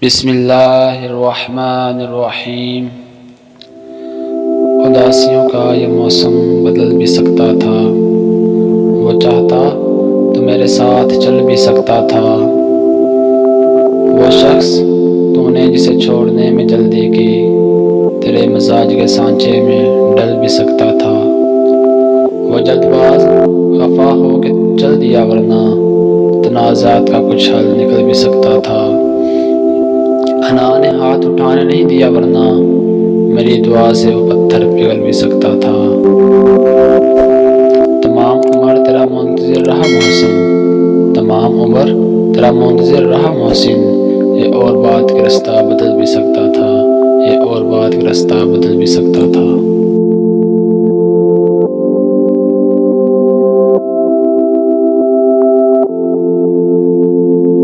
بسم اللہ الرحمن الرحیم۔ اداسیوں کا یہ موسم بدل بھی سکتا تھا، وہ چاہتا تو میرے ساتھ چل بھی سکتا تھا۔ وہ شخص تو نے جسے چھوڑنے میں جلدی کی، تیرے مزاج کے سانچے میں ڈل بھی سکتا تھا۔ وہ جلد باز خفا ہو کے چل دیا، ورنہ تنازعات کا کچھ حل نکل بھی سکتا تھا۔ انا نے ہاتھ اٹھانے نہیں دیا، ورنہ میری دعا سے وہ پتھر پگھل بھی سکتا تھا۔ تمام عمر تیرا منتظر رہا محسن، تمام عمر تیرا منتظر رہا محسن۔ یہ اور بات کا رستہ بدل بھی سکتا تھا، یہ اور بات کا رستہ بدل بھی سکتا تھا۔